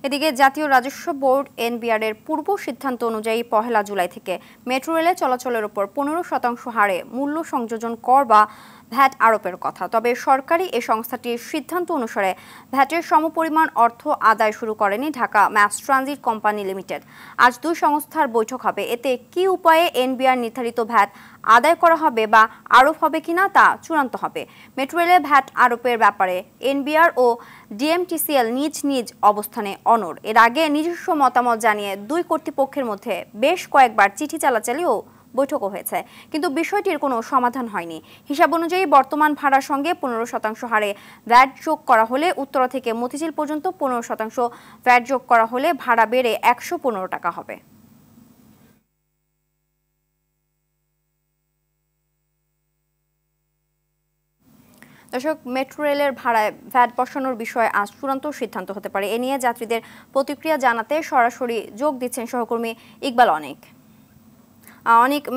এদিকে জাতীয় রাজস্ব বোর্ড এনবিআর এর পূর্ব সিদ্ধান্ত অনুযায়ী 1 জুলাই থেকে মেট্রো রেলে চলাচলের উপর 15% হারে মূল্য সংযোজন কর বা ভ্যাট আরোপের কথা। তবে সরকারি এই সংস্থাটির সিদ্ধান্ত অনুসারে ভ্যাটের সমপরিমাণ অর্থ আদায় শুরু করেনি Dhaka mass transit company limited. আজ দুই সংস্থার বৈঠক হবে। এতে কি উপায়ে এনবিআর নির্ধারিত ভ্যাট আদায় করা হবে বা আরোপ হবে কিনা তা চূড়ান্ত হবে। মেট্রো রেলে ভ্যাট আরোপের ব্যাপারে এনবিআর ও ডিএমটিসিএল নিজ নিজ অবস্থানে অনড়। এর আগে নিজস্ব মতামত জানিয়ে দুই কর্তৃপক্ষের মধ্যে বেশ কয়েকবার চিঠি চালাচালিও বৈঠকও হয়েছে, কিন্তু বিষয়টির কোনো সমাধান হয়নি। হিসাব অনুযায়ী বর্তমান ভাড়ার সঙ্গে 15% হারে ভ্যাট যোগ করা হলে উত্তরা থেকে মতিঝিল পর্যন্ত 15% ভ্যাট যোগ করা হলে ভাড়া বেড়ে 115 টাকা হবে। দর্শক, মেট্রো রেলের ভাড়ায় ভ্যাট বসানোর বিষয়ে আজ চূড়ান্ত সিদ্ধান্ত হতে পারে। এ নিয়ে যাত্রীদের প্রতিক্রিয়া জানাতে সরাসরি যোগ দিচ্ছেন সহকর্মী ইকবাল অনেক।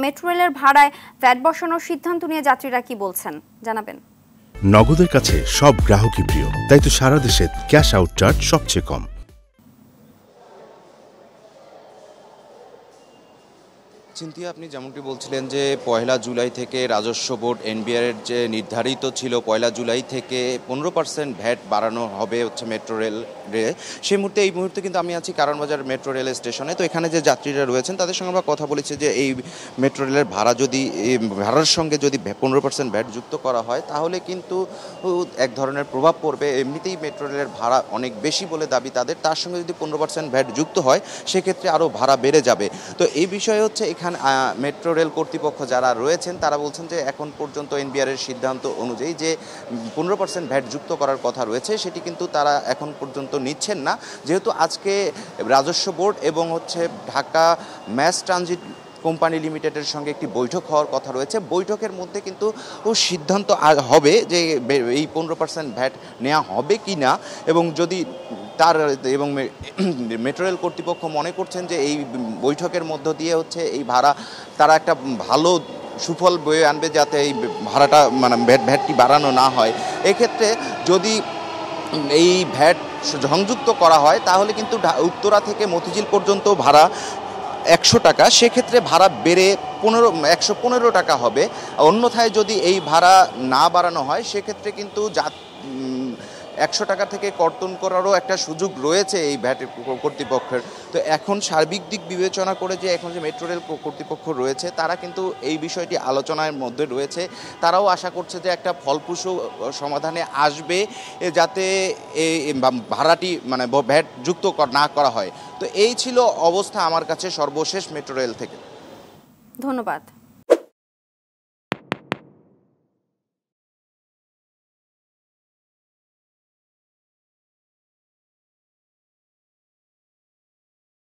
মেট্রো রেলের ভাড়ায় ভ্যাট বসানোর সিদ্ধান্ত নিয়ে যাত্রীরা কি বলছেন জানাবেন। নগদের কাছে সব গ্রাহকই প্রিয়, তাই তো সারা দেশে ক্যাশ আউট চার্জ সবচেয়ে কম। চিন্তিয়া, আপনি যেমনটি বলছিলেন যে 1 জুলাই থেকে রাজস্ব বোর্ড এনবিআর এর যে নির্ধারিত ছিল 1 জুলাই থেকে 15% ভ্যাট বাড়ানো হবে মেট্রো রেল সেই মুহূর্তে এই মুহূর্তে কিন্তু আমি আছি কারণবাজার মেট্রো রেল স্টেশনে। তো এখানে যে যাত্রীরা রয়েছেন তাদের সঙ্গে আমরা কথা বলেছি যে এই মেট্রো রেলের ভাড়া যদি ভাড়ার সঙ্গে যদি 15% ভ্যাট যুক্ত করা হয় তাহলে কিন্তু এক ধরনের প্রভাব পড়বে। এমনিতেই মেট্রো রেলের ভাড়া অনেক বেশি বলে দাবি তাদের, তার সঙ্গে যদি 15% ভ্যাট যুক্ত হয় সেক্ষেত্রে আরও ভাড়া বেড়ে যাবে। তো এই বিষয়ে এখানে মেট্রো রেল কর্তৃপক্ষ যারা রয়েছেন তারা বলছেন যে এখন পর্যন্ত এনবিআর এর সিদ্ধান্ত অনুযায়ী যে 15% ভ্যাট যুক্ত করার কথা রয়েছে সেটি কিন্তু তারা এখন পর্যন্ত নিচ্ছেন না, যেহেতু আজকে রাজস্ব বোর্ড এবং ঢাকা ম্যাস ট্রানজিট কোম্পানি লিমিটেডের সঙ্গে একটি বৈঠক হওয়ার কথা রয়েছে। বৈঠকের মধ্যে কিন্তু সিদ্ধান্ত হবে যে এই 15% ভ্যাট নেওয়া হবে কি না, এবং যদি এবং মেট্রো রেল কর্তৃপক্ষ মনে করছেন যে এই বৈঠকের মধ্য দিয়ে এই ভাড়া তারা একটা ভালো সুফল বয়ে আনবে যাতে এই ভাড়াটা ভ্যাটটি বাড়ানো না হয়। এক্ষেত্রে যদি এই ভ্যাট সংযুক্ত করা হয় তাহলে কিন্তু উত্তরা থেকে মতিঝিল পর্যন্ত ভাড়া 100 টাকা, সেক্ষেত্রে ভাড়া বেড়ে 115 টাকা হবে। অন্যথায় যদি এই ভাড়া না বাড়ানো হয় সেক্ষেত্রে কিন্তু 100 টাকা থেকে কর্তন করারও একটা সুযোগ রয়েছে এই ভ্যাট কর্তৃপক্ষের। তো এখন সার্বিক দিক বিবেচনা করে যে এখন যে মেট্রো রেল কর্তৃপক্ষ রয়েছে তারা কিন্তু এই বিষয়টি আলোচনার মধ্যে রয়েছে। তারাও আশা করছে যে একটা ফলপ্রসূ সমাধানে আসবে যাতে এই ভাড়াটি ভ্যাট যুক্ত না করা হয়। তো এই ছিল অবস্থা আমার কাছে সর্বশেষ মেট্রো রেল থেকে। ধন্যবাদ।